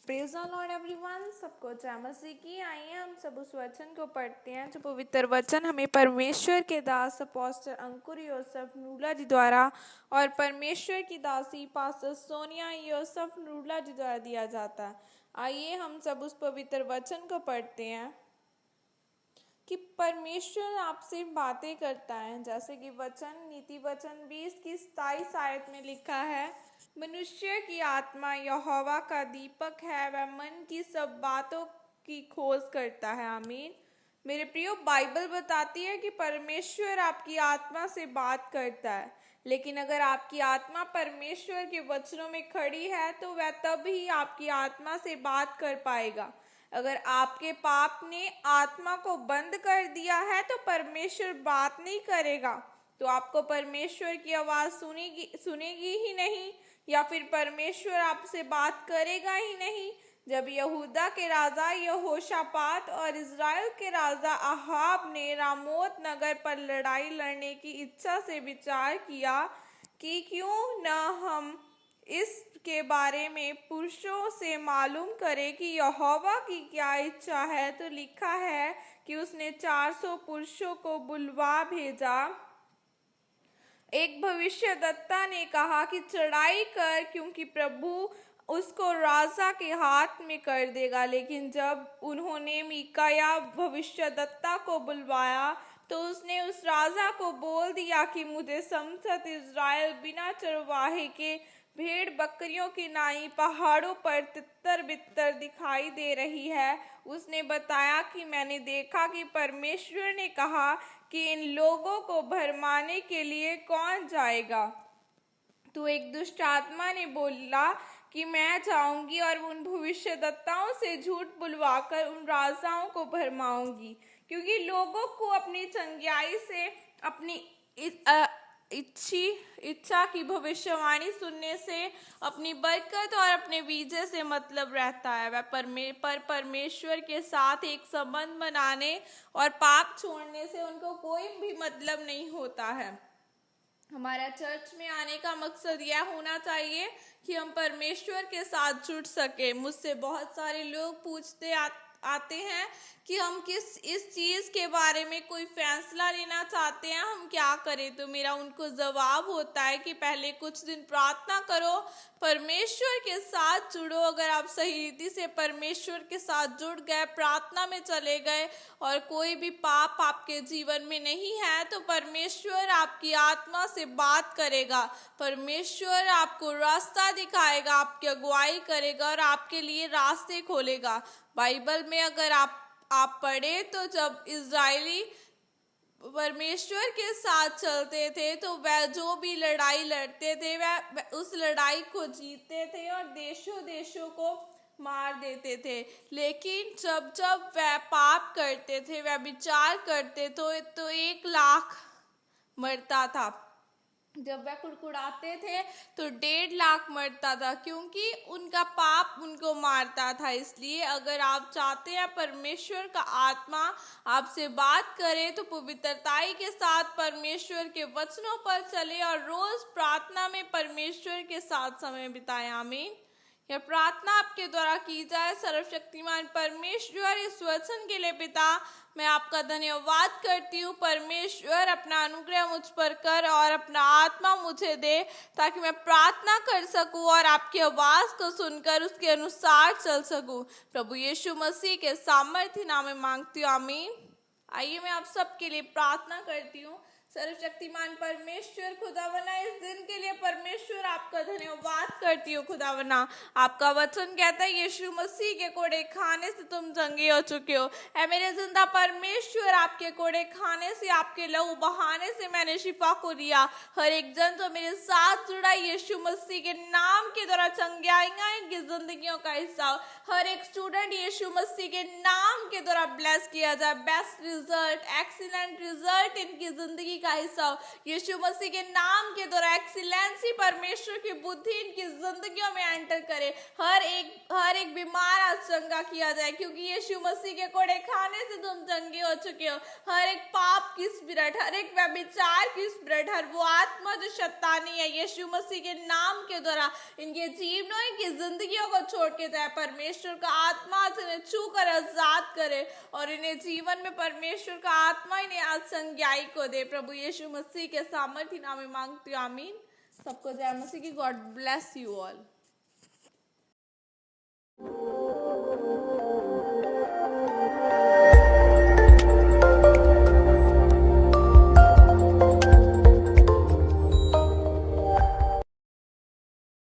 Praise the Lord everyone. सबको जय मसीह की। आइए हम सब उस वचन को पढ़ते हैं जो पवित्र वचन हमें परमेश्वर के दास अपोस्टल अंकुर योसेफ नूला जी द्वारा और परमेश्वर की दासी पास्टर सोनिया योसेफ नूला जी द्वारा दिया जाता है। आइए हम सब उस पवित्र वचन को पढ़ते हैं कि परमेश्वर आपसे बातें करता है। जैसे कि वचन नीति वचन 20 की 27 आयत में लिखा है, मनुष्य की आत्मा यहोवा का दीपक है, वह मन की सब बातों की खोज करता है। आमीन। मेरे प्रियो, बाइबल बताती है कि परमेश्वर आपकी आत्मा से बात करता है, लेकिन अगर आपकी आत्मा परमेश्वर के वचनों में खड़ी है तो वह तभी आपकी आत्मा से बात कर पाएगा। अगर आपके पाप ने आत्मा को बंद कर दिया है तो परमेश्वर बात नहीं करेगा, तो आपको परमेश्वर की आवाज सुनेगी ही नहीं, या फिर परमेश्वर आपसे बात करेगा ही नहीं। जब यहूदा के राजा यहोशापात और इज़राइल के राजा अहाब ने रामोत नगर पर लड़ाई लड़ने की इच्छा से विचार किया कि क्यों न हम इसके बारे में पुरुषों से मालूम करें कि यहोवा की क्या इच्छा है, तो लिखा है कि उसने 400 पुरुषों को बुलवा भेजा। एक भविष्यद्वक्ता ने कहा कि चढ़ाई कर, क्योंकि प्रभु उसको राजा के हाथ में कर देगा। लेकिन जब उन्होंने मीकाया भविष्यद्वक्ता को बुलवाया तो उसने उस राजा को बोल दिया कि मुझे समस्त इज़राइल बिना चरवाहे के भेड़ बकरियों की नाई पहाड़ों पर तितर बितर दिखाई दे रही है। उसने बताया कि मैंने देखा कि परमेश्वर ने कहा कि इन लोगों को भरमाने के लिए कौन जाएगा। तो एक दुष्ट आत्मा ने बोला कि मैं जाऊंगी और उन भविष्यद्वक्ताओं से झूठ बुलवाकर उन राजाओं को भरमाऊंगी, क्योंकि लोगों को अपनी चंगियाई से, अपनी इच्छा की भविष्यवाणी सुनने से, अपनी बरकत और अपने विजय से मतलब रहता है। वह परमेश्वर के साथ एक संबंध बनाने और पाप छोड़ने से उनको कोई भी मतलब नहीं होता है। हमारा चर्च में आने का मकसद यह होना चाहिए कि हम परमेश्वर के साथ जुड़ सके। मुझसे बहुत सारे लोग पूछते आते हैं कि हम इस चीज़ के बारे में कोई फैसला लेना चाहते हैं, हम क्या करें। तो मेरा उनको जवाब होता है कि पहले कुछ दिन प्रार्थना करो, परमेश्वर के साथ जुड़ो। अगर आप सही रीति से परमेश्वर के साथ जुड़ गए, प्रार्थना में चले गए और कोई भी पाप आपके जीवन में नहीं है, तो परमेश्वर आपकी आत्मा से बात करेगा। परमेश्वर आपको रास्ता दिखाएगा, आपकी अगुवाई करेगा और आपके लिए रास्ते खोलेगा। बाइबल में अगर आप पढ़े तो जब इज़राइली परमेश्वर के साथ चलते थे तो वह जो भी लड़ाई लड़ते थे वह उस लड़ाई को जीतते थे और देशों देशों को मार देते थे। लेकिन जब जब वह पाप करते थे, वह विचार करते तो 1,00,000 मरता था। जब वह कुड़कुड़ाते थे तो 1,50,000 मरता था, क्योंकि उनका पाप उनको मारता था। इसलिए अगर आप चाहते हैं परमेश्वर का आत्मा आपसे बात करे तो पवित्रताई के साथ परमेश्वर के वचनों पर चले और रोज प्रार्थना में परमेश्वर के साथ समय बिताएं। आमीन। यह प्रार्थना आपके द्वारा की जाए। सर्वशक्तिमान परमेश्वर, इस वचन के लिए पिता मैं आपका धन्यवाद करती हूँ। परमेश्वर अपना अनुग्रह मुझ पर कर और अपना आत्मा मुझे दे, ताकि मैं प्रार्थना कर सकूँ और आपकी आवाज़ को सुनकर उसके अनुसार चल सकूँ। प्रभु यीशु मसीह के सामर्थ्य नाम में मांगती हूँ, आमीन। आइए मैं आप सबके लिए प्रार्थना करती हूँ। सर्वशक्तिमान परमेश्वर खुदावना, इस दिन के लिए परमेश्वर आपका धन्यवाद करती हूँ। खुदावना, आपका वचन कहता है यीशु मसीह के कोड़े खाने से तुम चंगे हो चुके हो। ऐ मेरे जिंदा परमेश्वर, आपके कोड़े खाने से, आपके लहू बहाने से मैंने शिफा को लिया। हर एक जन जो मेरे साथ जुड़ा यीशु मसीह के नाम के द्वारा चंगाइयाँ इनकी जिंदगियों का हिस्सा हो। हर एक स्टूडेंट यीशु मसीह के नाम के द्वारा ब्लेस किया जाए। बेस्ट रिजल्ट, एक्सीलेंट रिजल्ट इनकी जिंदगी का हिस्सा हो। यीशु मसीह के नाम के द्वारा एक्सीलेंसी परमेश्वर की बुद्धि इनकी जिंदगियों में एंटर करे। हर एक बीमार आज चंगा किया जाए, क्योंकि यीशु मसीह के कोड़े खाने से तुम चंगे हो चुके हो। हर एक पाप की स्पिरिट, हर एक व्यभिचार की स्पिरिट, हर वो आत्मा जो शैतानी है, यीशु मसीह के नाम के द्वारा इनके जीवनों, इनकी जिंदगियों को छोड़ के जाए। परमेश्वर का आत्मा इन्हें छू कर आजाद करे और इन्हें जीवन में परमेश्वर का आत्मा इन्हें आज संज्ञाई को दे। प्रभु यीशु मसीह के सामर्थ्य नाम में मांगती हूँ, आमीन। सबको जय मसीह की। God bless you all.